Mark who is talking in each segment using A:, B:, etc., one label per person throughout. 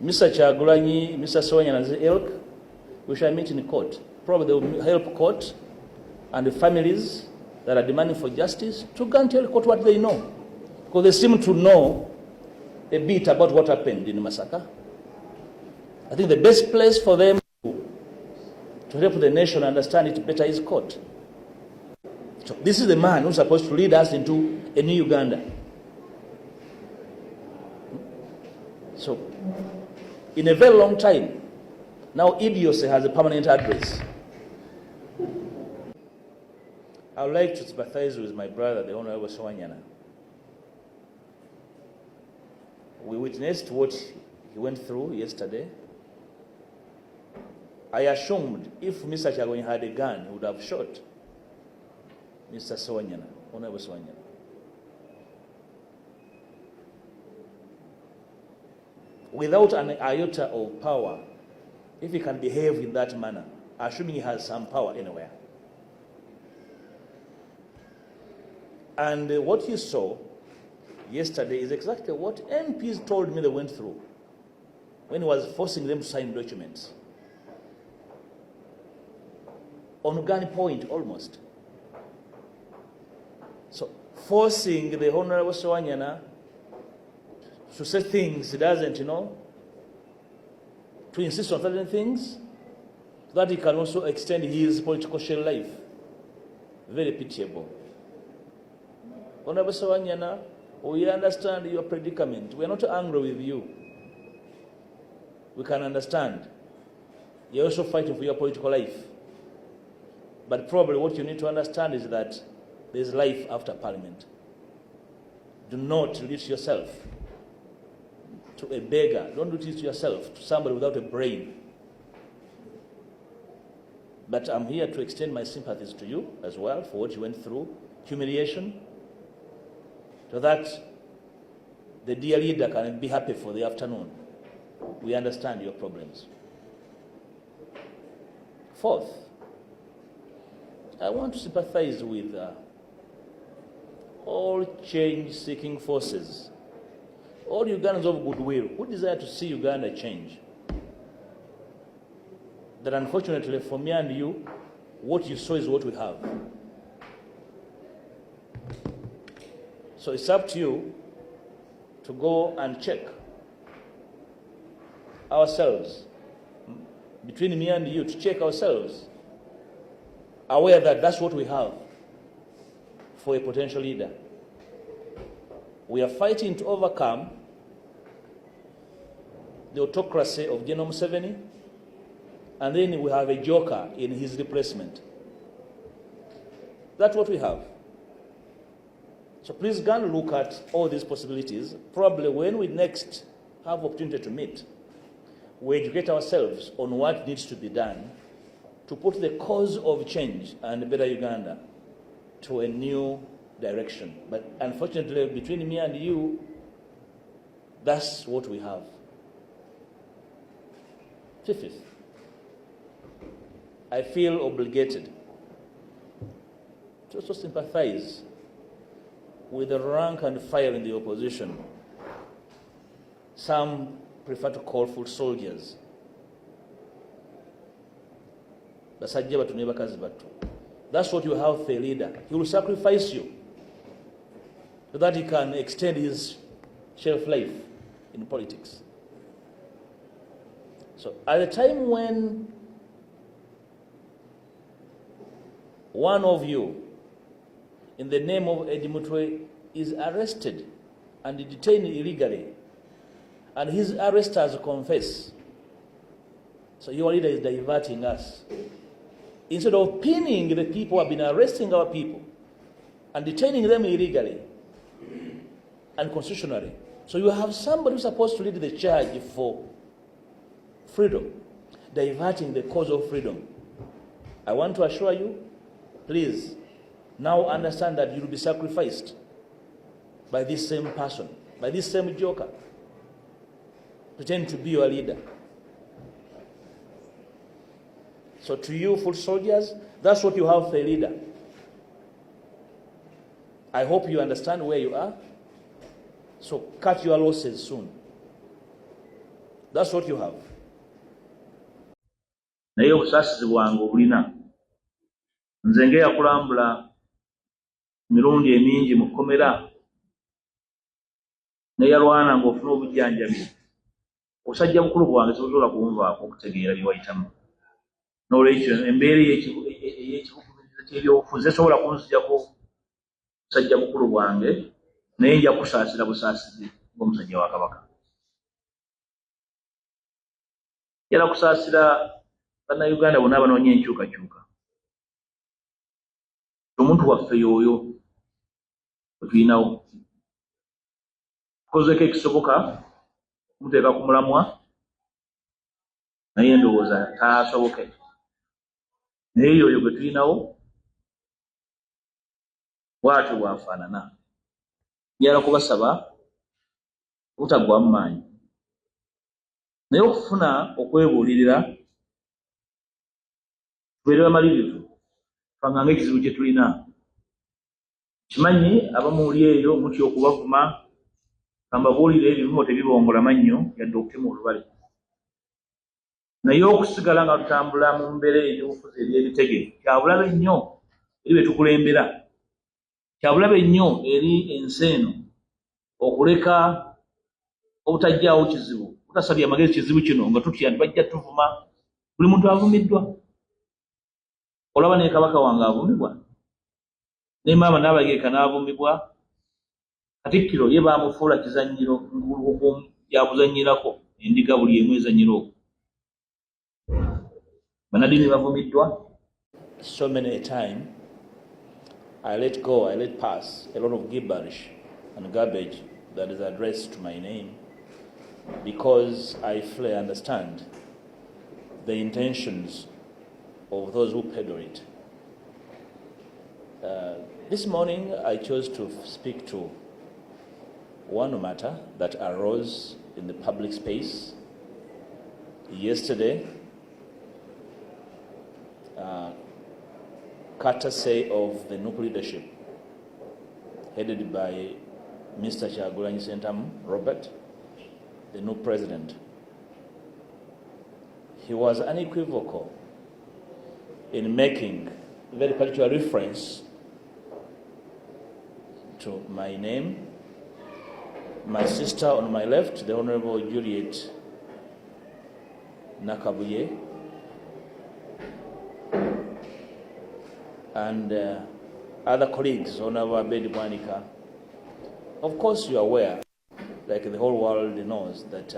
A: Mr. Kyagulanyi, Mr. Sewayana's ilk, we shall meet in court. Probably they will help court and the families that are demanding for justice to go and tell court what they know. Because they seem to know a bit about what happened in Masaka. I think the best place for them to help the nation understand it better is court. So this is the man who's supposed to lead us into a new Uganda. So, in a very long time, now Idiose has a permanent address. I would like to sympathize with my brother, the Honorable Sewayana. We witnessed what he went through yesterday. I assumed if Mr. Kyagulanyi had a gun, he would have shot Mr. Sewayana, Honorable Sewayana. Without an iota of power, if he can behave in that manner, assuming he has some power anywhere. And what you saw yesterday is exactly what MPs told me they went through when he was forcing them to sign documents. On gunpoint, almost. So, forcing the Honorable Sewayana to say things he doesn't, to insist on certain things, so that he can also extend his political shell life. Very pitiable. Honorable Sewayana, we understand your predicament. We are not angry with you. We can understand. You're also fighting for your political life. But probably what you need to understand is that there's life after Parliament. Do not reduce yourself to a beggar. Don't reduce yourself to somebody without a brain. But I'm here to extend my sympathies to you as well for what you went through, humiliation, so that the dear leader can be happy for the afternoon. We understand your problems. Fourth, I want to sympathize with all change-seeking forces, all Ugandans of goodwill who desire to see Uganda change. That unfortunately for me and you, what you saw is what we have. So it's up to you to go and check ourselves, between me and you, to check ourselves, aware that that's what we have for a potential leader. We are fighting to overcome the autocracy of General Museveni, and then we have a joker in his replacement. That's what we have. So please go and look at all these possibilities. Probably when we next have opportunity to meet, we educate ourselves on what needs to be done to put the cause of change and a better Uganda to a new direction. But unfortunately, between me and you, that's what we have. Fifth, I feel obligated to also sympathize with the rank and file in the opposition. Some prefer to call foot soldiers. That's what you have for a leader. He will sacrifice you so that he can extend his shelf life in politics. So at the time when one of you, in the name of Eddie Mutwe, is arrested and detained illegally, and his arresters confess, so your leader is diverting us. Instead of pinning the people who have been arresting our people and detaining them illegally and constitutionally, so you have somebody who's supposed to lead the charge for freedom, diverting the cause of freedom. I want to assure you, please, now understand that you will be sacrificed by this same person, by this same joker, pretending to be your leader. So to you, foot soldiers, that's what you have for a leader. I hope you understand where you are. So cut your losses soon. That's what you have.
B: Naye obusaasizi bwange obulina. Nze ng'eyakulambula mirundi emingi mu kkomera neyalwana ng'ofuna obujjanjabi. Osajja bukulu bwange tosobola kunvaako okutegeera bye wayitamu. N'olwekyo embeera ey'ekibukubiriza ky'ebyobufuzi tesobola kunzijjako musajja bukulu bwange, naye nja kusaasira busaasizi ng'omusajja wa Kabaka. Njala kusaasira bannayuganda bonna abanoonya enkyukakyuka. Omuntu waffe y'oyo gwe tulinawo. Tukozeko ekisoboka okumuteeka ku mulamwa, naye ndowooza taasoboke. Naye y'oyo gwe tulinawo bw'atyo bw'afaanana. Njala kubasaba obutaggwaamu maanyi, naye okufuna okwebuulirira tubeere bamalirivu, twangange ekizibu kye tulina. Kimanyi abamu muli eyo mutya okubavuma, kambabuulire ebivumo tebibongola mannyo yadde okutema olubale. Naye okusigala nga tutambula mu mbeera ey'ebyobufuzi eby'ebitege kyabulabe nnyo eri be tukulembera, kyabulabe nnyo eri ensi eno okuleka obutajjaawo kizibu, butasabye amagezi kizibu kino nga tutya nti bajja tuvuma. Buli muntu avumiddwa. Olaba ne Kabaka wange avumibwa, ne maama Naabagereka n'avumibwa, Katikkiro ye baamufuula kizannyiro ngulu yakuzannyirako, endiga buli emu ezannyira okwo. Bannaddiini bavumiddwa.
A: So many a time I let go, I let pass a lot of gibberish and garbage that is addressed to my name because I fully understand the intentions of those who peddle it. This morning I chose to speak to one matter that arose in the public space. Yesterday, courtesy of the NUP leadership, headed by Mr. Kyagulanyi Ssentamu Robert, the NUP president, he was unequivocal in making very particular reference to my name, my sister on my left, the Honorable Juliet Nakabuye, and other colleagues, Honorable Abedi Bwanika. Of course, you are aware, like the whole world knows, that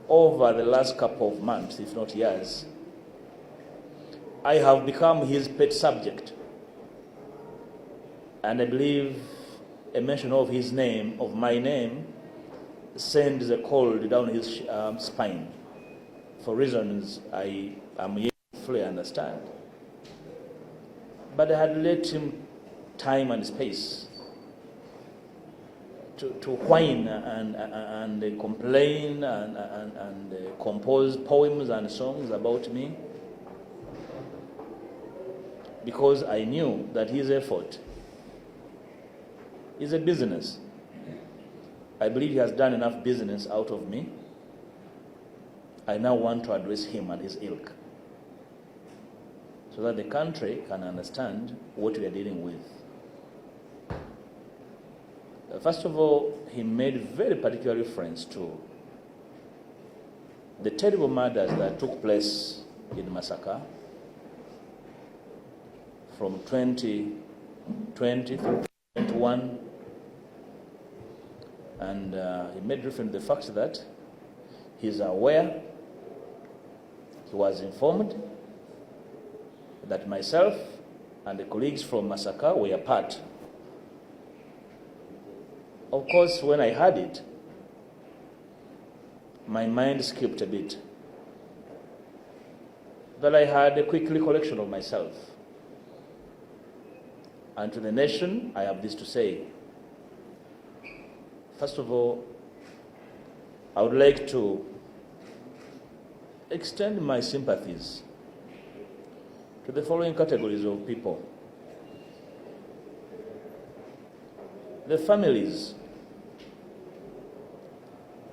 A: over the last couple of months, if not years, I have become his pet subject. And I believe a mention of his name, of my name, sends a cold down his spine for reasons I am yet to fully understand. But I had let him time and space to whine and complain and compose poems and songs about me, because I knew that his effort is a business. I believe he has done enough business out of me. I now want to address him and his ilk, so that the country can understand what we are dealing with. First of all, he made very particular reference to the terrible murders that took place in Masaka from 2020 through 2021. And he made reference to the fact that he is aware, he was informed that myself and the colleagues from Masaka were part. Of course, when I heard it, my mind skipped a bit. But I had a quick recollection of myself. And to the nation, I have this to say. First of all, I would like to extend my sympathies to the following categories of people: the families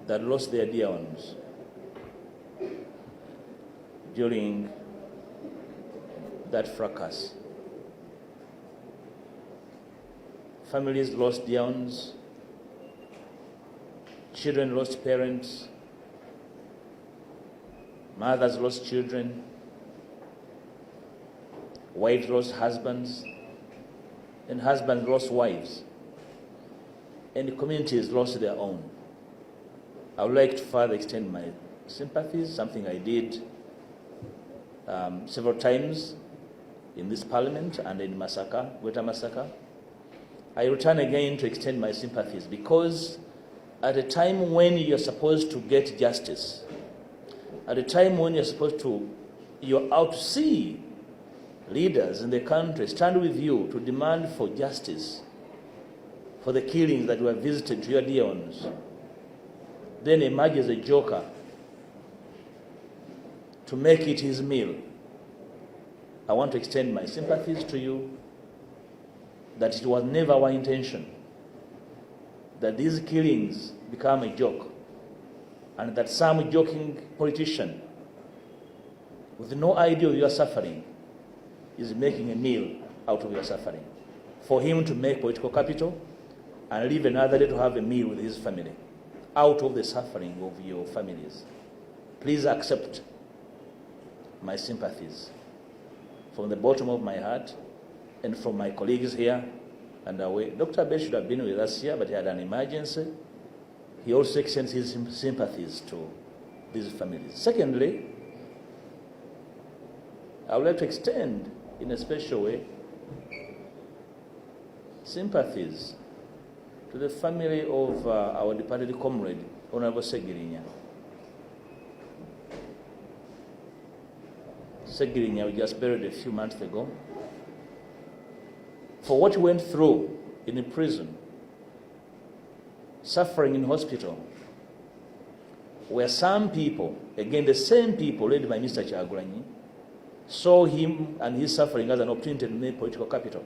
A: that lost their dear ones during that fracas. Families lost dear ones, children lost parents, mothers lost children, wives lost husbands, and husbands lost wives, and communities lost their own. I would like to further extend my sympathies, something I did several times in this parliament and in Masaka, Greater Masaka. I return again to extend my sympathies because at a time when you're supposed to get justice, at a time when you're out to see leaders in the country stand with you to demand for justice for the killings that were visited to your dear ones, then emerges a joker to make it his meal. I want to extend my sympathies to you that it was never our intention that these killings become a joke, and that some joking politician with no idea of your suffering is making a meal out of your suffering, for him to make political capital and leave another day to have a meal with his family out of the suffering of your families. Please accept my sympathies from the bottom of my heart and from my colleagues here and away. Dr. Bell should have been with us here, but he had an emergency. He also extends his sympathies to these families. Secondly, I would like to extend in a special way sympathies to the family of our departed comrade, Hon Segirinya. Segirinya we just buried a few months ago. For what he went through in a prison, suffering in hospital, where some people, again the same people led by Mr. Kyagulanyi, saw him and his suffering as an opportunity to make political capital.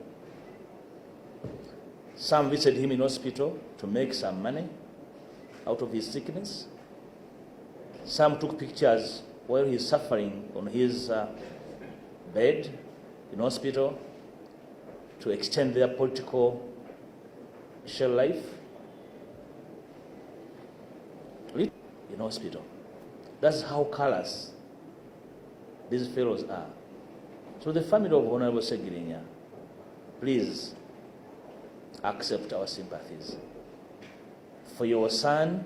A: Some visited him in hospital to make some money out of his sickness. Some took pictures while he's suffering on his bed in hospital to extend their political shell life in hospital. That's how callous these fellows are. So the family of Hon Segirinya, please accept our sympathies for your son